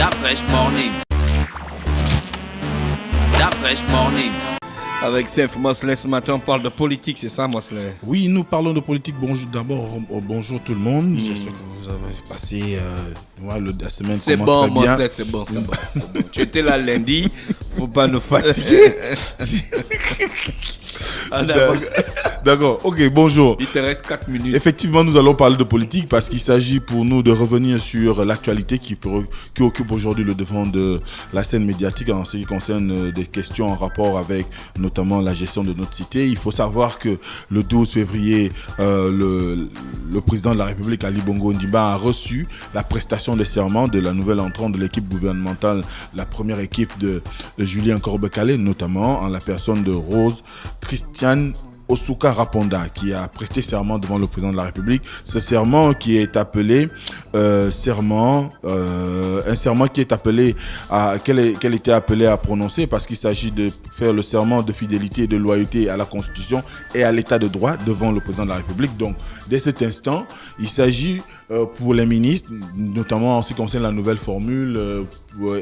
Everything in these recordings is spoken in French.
That fresh morning. That fresh morning. Avec Sef Mosley, ce matin, on parle de politique, c'est ça, Mosley? Oui, nous parlons de politique. Bonjour, d'abord, bonjour tout le monde. J'espère que vous avez passé la semaine. C'est bon, Mosley, c'est bon. Tu étais là lundi, faut pas nous fatiguer. D'accord, ok, bonjour. Il te reste 4 minutes. Effectivement, nous allons parler de politique parce qu'il s'agit pour nous de revenir sur l'actualité qui occupe aujourd'hui le devant de la scène médiatique en ce qui concerne des questions en rapport avec notamment la gestion de notre cité. Il faut savoir que le 12 février, le président de la République, Ali Bongo Ondimba, a reçu la prestation de serment de la nouvelle entrante de l'équipe gouvernementale, la première équipe de Julien Korbekale, notamment en la personne de Rose Christiane Osuka Raponda, qui a prêté serment devant le président de la République. Ce serment qui est appelé un serment qui est appelé qu'elle était appelée à prononcer parce qu'il s'agit de faire le serment de fidélité et de loyauté à la Constitution et à l'État de droit devant le président de la République. Donc, dès cet instant, il s'agit pour les ministres, notamment en ce qui concerne la nouvelle formule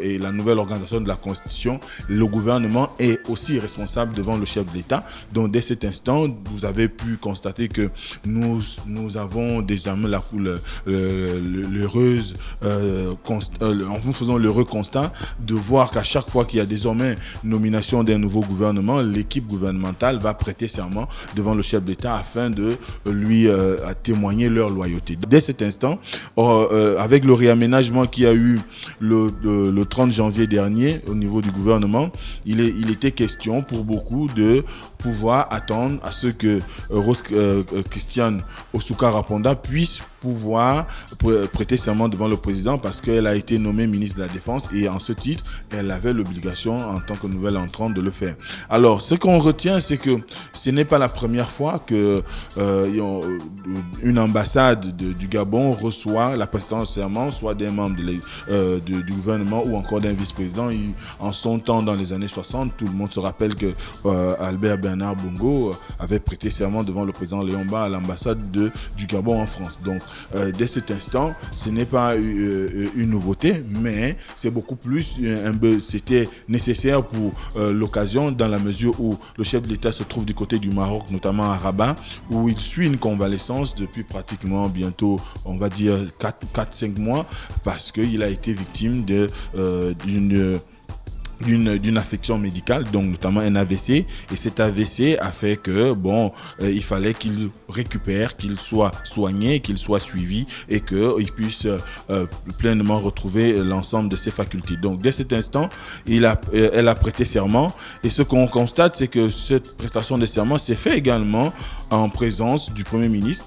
et la nouvelle organisation de la Constitution, le gouvernement est aussi responsable devant le chef de l'État. Donc, dès cet instant, vous avez pu constater que nous avons désormais en vous faisant l'heureux constat de voir qu'à chaque fois qu'il y a désormais nomination d'un nouveau gouvernement, l'équipe gouvernementale va prêter serment devant le chef d'État afin de lui témoigner leur loyauté. Dès cet instant, avec le réaménagement qu'il y a eu le 30 janvier dernier au niveau du gouvernement, il était question pour beaucoup de pouvoir attendre à ce que Rose Christiane Osuka Raponda puisse pouvoir prêter serment devant le président parce qu'elle a été nommée ministre de la Défense et en ce titre, elle avait l'obligation en tant que nouvelle entrante de le faire. Alors, ce qu'on retient, c'est que ce n'est pas la première fois que une ambassade du Gabon reçoit la prestation de serment, soit des membres du gouvernement ou encore d'un vice-président. En son temps, dans les années 60, tout le monde se rappelle que Albert Bernard Bongo avait prêté serment devant le président Léon Mba à l'ambassade du Gabon en France. Donc, dès cet instant, ce n'est pas une nouveauté, mais c'est beaucoup plus c'était nécessaire pour l'occasion dans la mesure où le chef de l'État se trouve du côté du Maroc, notamment à Rabat, où il suit une convalescence depuis pratiquement bientôt, on va dire 4-5 mois, parce qu'il a été victime d'une affection médicale, donc notamment un AVC, et cet AVC a fait que il fallait qu'il récupère, qu'il soit soigné, qu'il soit suivi et qu'il puisse pleinement retrouver l'ensemble de ses facultés. Donc dès cet instant, elle a prêté serment, et ce qu'on constate, c'est que cette prestation de serment s'est fait également en présence du Premier ministre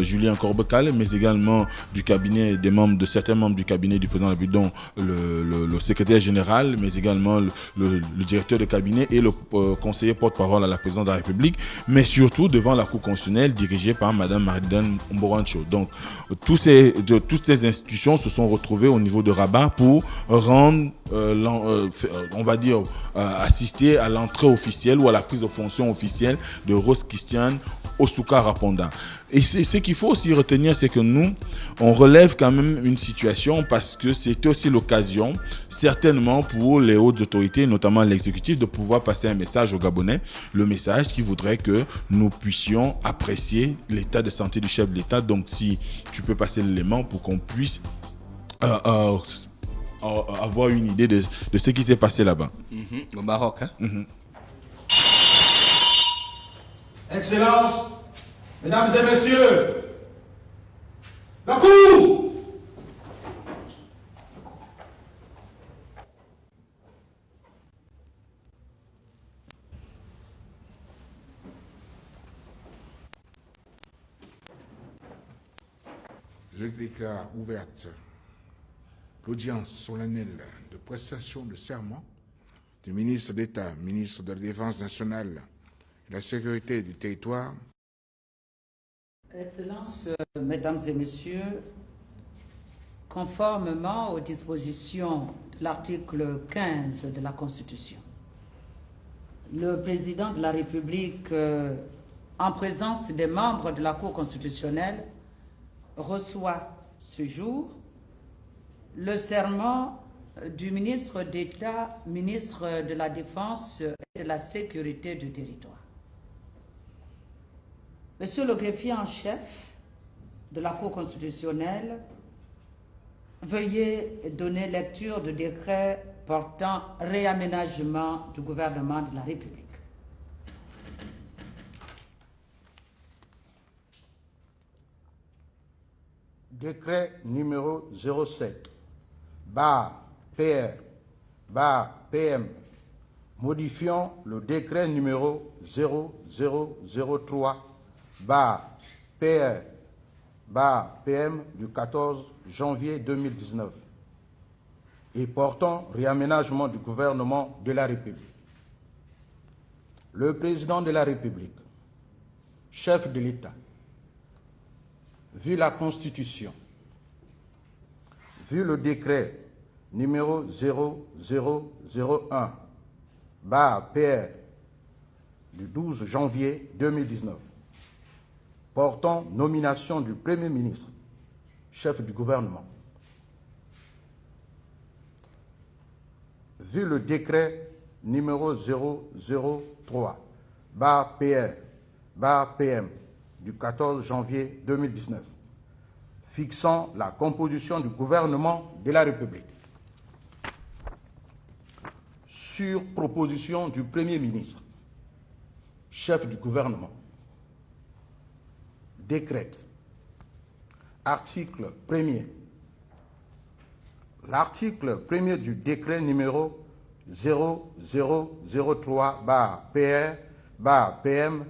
Julien Korbekale, mais également du cabinet de certains membres du cabinet du président de la République, dont le secrétaire général, mais également le directeur de cabinet et le conseiller porte-parole à la présidence de la République, mais surtout devant la Cour constitutionnelle dirigée par Madame Marie-Dane Mborancho. Donc, toutes ces institutions se sont retrouvées au niveau de Rabat pour rendre, on va dire, assister à l'entrée officielle ou à la prise de fonction officielle de Rose Christiane Osuka Raponda. Et ce qu'il faut aussi retenir, c'est que nous, on relève quand même une situation parce que c'était aussi l'occasion, certainement pour les hautes autorités, notamment l'exécutif, de pouvoir passer un message aux Gabonais, le message qui voudrait que nous puissions apprécier l'état de santé du chef de l'État. Donc, si tu peux passer l'élément pour qu'on puisse avoir une idée de ce qui s'est passé là-bas. Au Maroc, hein? Excellences, Mesdames et Messieurs, la Cour! Je déclare ouverte l'audience solennelle de prestation de serment du ministre d'État, ministre de la Défense nationale et de la Sécurité du territoire. Excellences, Mesdames et Messieurs, conformément aux dispositions de l'article 15 de la Constitution, le président de la République, en présence des membres de la Cour constitutionnelle, reçoit ce jour le serment du ministre d'État, ministre de la Défense et de la Sécurité du territoire. Monsieur le greffier en chef de la Cour constitutionnelle, veuillez donner lecture du décret portant réaménagement du gouvernement de la République. Décret numéro 07, PR, PM, modifiant le décret numéro 0003, PR, PM du 14 janvier 2019 et portant réaménagement du gouvernement de la République. Le président de la République, chef de l'État, vu la Constitution, vu le décret numéro 0001, PR du 12 janvier 2019, portant nomination du Premier ministre, chef du gouvernement, vu le décret numéro 003, PR, PM du 14 janvier 2019, fixant la composition du gouvernement de la République. Sur proposition du Premier ministre, chef du gouvernement, décrète. Article 1er. L'article 1er du décret numéro 0003 PR PM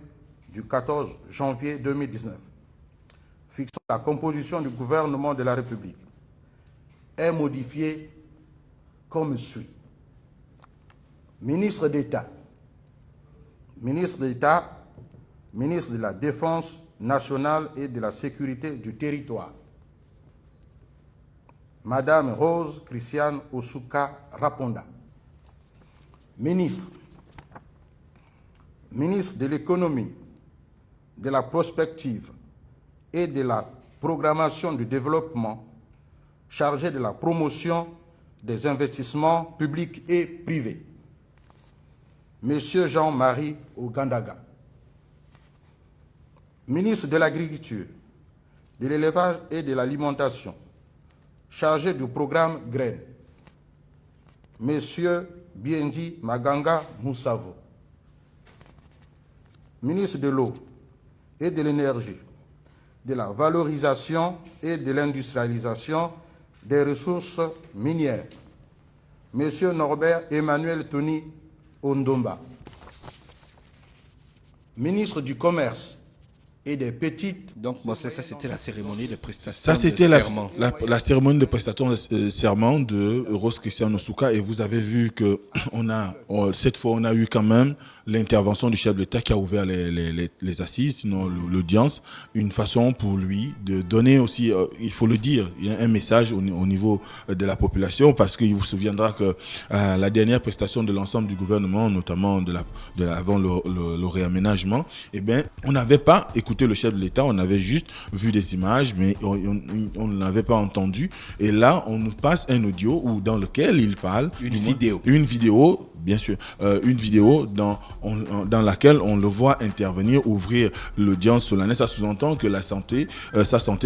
du 14 janvier 2019, fixant la composition du gouvernement de la République, est modifié comme suit. Ministre d'État, ministre de la Défense nationale et de la Sécurité du territoire, Madame Rose Christiane Osuka Raponda. Ministre de l'économie, de la prospective et de la programmation du développement, chargé de la promotion des investissements publics et privés, Monsieur Jean-Marie Ogandaga. Ministre de l'Agriculture, de l'Élevage et de l'Alimentation, chargé du programme Graines, Monsieur Biendi Maganga Moussavo. Ministre de l'Eau et de l'Énergie, de la valorisation et de l'industrialisation des ressources minières, Monsieur Norbert Emmanuel Tony Ondomba. Ministre du Commerce et des petites... Donc, bon, ça c'était la cérémonie de prestation Ça, c'était de serment. la cérémonie de prestation de serment de Rose Christiane Osuka. Et vous avez vu que cette fois, on a eu quand même l'intervention du chef de l'État qui a ouvert les assises, sinon l'audience, une façon pour lui de donner aussi, il faut le dire, il y a un message au niveau de la population, parce qu'il vous souviendra que la dernière prestation de l'ensemble du gouvernement, notamment avant le réaménagement, eh bien, on n'avait pas écouté le chef de l'État, on avait juste vu des images, mais on ne l'avait pas entendu. Et là, on nous passe un audio dans lequel il parle. Une vidéo, bien sûr, une vidéo dans laquelle on le voit intervenir, ouvrir l'audience solennelle. Ça sous-entend que sa santé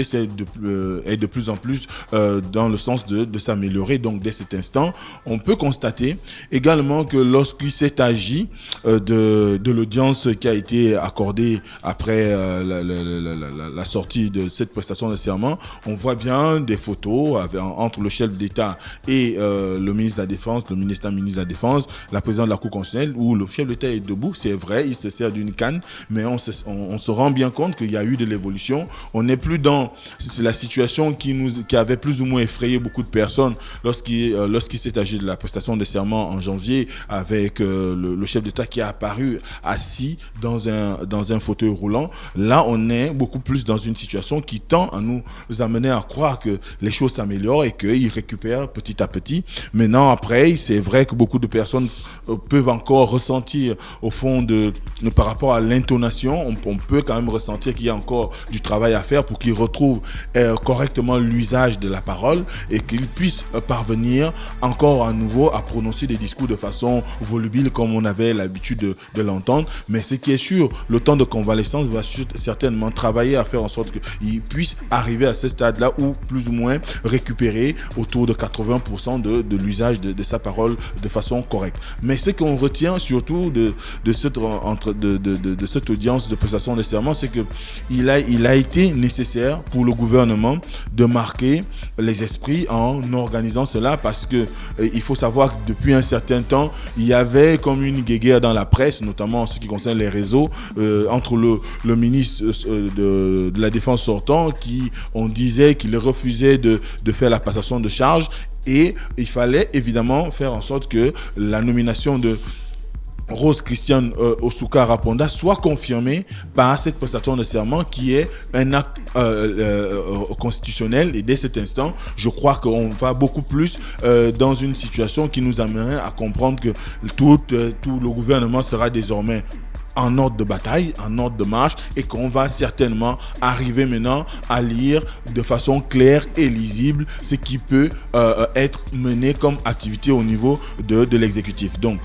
est de plus en plus dans le sens de s'améliorer. Donc, dès cet instant, on peut constater également que lorsqu'il s'est agi de l'audience qui a été accordée après la sortie de cette prestation de serment, on voit bien des photos entre le chef d'État et le ministre de la Défense, le ministre de la Défense, la présidente de la Cour constitutionnelle, où le chef d'État est debout. C'est vrai, il se sert d'une canne, mais on se rend bien compte qu'il y a eu de l'évolution. On n'est plus dans la situation qui avait plus ou moins effrayé beaucoup de personnes lorsqu'il s'est agi de la prestation de serment en janvier, avec le chef d'État qui a apparu assis dans un fauteuil roulant. Là, on est beaucoup plus dans une situation qui tend à nous amener à croire que les choses s'améliorent et qu'il récupère petit à petit. Maintenant, après, c'est vrai que beaucoup de personnes peuvent encore ressentir au fond par rapport à l'intonation, on peut quand même ressentir qu'il y a encore du travail à faire pour qu'ils retrouvent correctement l'usage de la parole et qu'ils puissent parvenir encore à nouveau à prononcer des discours de façon volubile comme on avait l'habitude de l'entendre. Mais ce qui est sûr, le temps de convalescence va certainement travailler à faire en sorte qu'ils puissent arriver à ce stade-là où plus ou moins récupérer autour de 80% de l'usage de sa parole de façon correcte. Mais ce qu'on retient surtout de cette audience de prestation de serment, c'est que il a été nécessaire pour le gouvernement de marquer les esprits en organisant cela parce que il faut savoir que depuis un certain temps, il y avait comme une guéguerre dans la presse, notamment en ce qui concerne les réseaux, entre le ministre de la Défense sortant qui, on disait qu'il refusait de faire la passation de charge et il fallait évidemment faire en sorte que la nomination de Rose Christiane Osuka Raponda soit confirmée par cette prestation de serment qui est un acte constitutionnel et dès cet instant, je crois qu'on va beaucoup plus dans une situation qui nous amènerait à comprendre que tout le gouvernement sera désormais en ordre de bataille, en ordre de marche et qu'on va certainement arriver maintenant à lire de façon claire et lisible ce qui peut être mené comme activité au niveau de l'exécutif. Donc,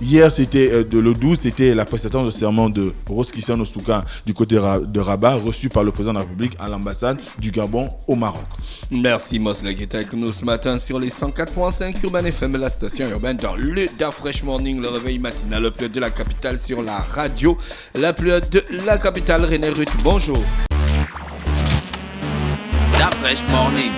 hier, c'était le 12, c'était la prestation de serment de Rose Christiane Osuka du côté de Rabat, reçue par le président de la République à l'ambassade du Gabon au Maroc. Merci Mosley qui est avec nous ce matin sur les 104.5 Urban FM, la station urbaine dans le Da Fresh Morning, le réveil matinal, le plus de la capitale sur la radio, la plus de la capitale. René Ruth, bonjour. Da Fresh Morning.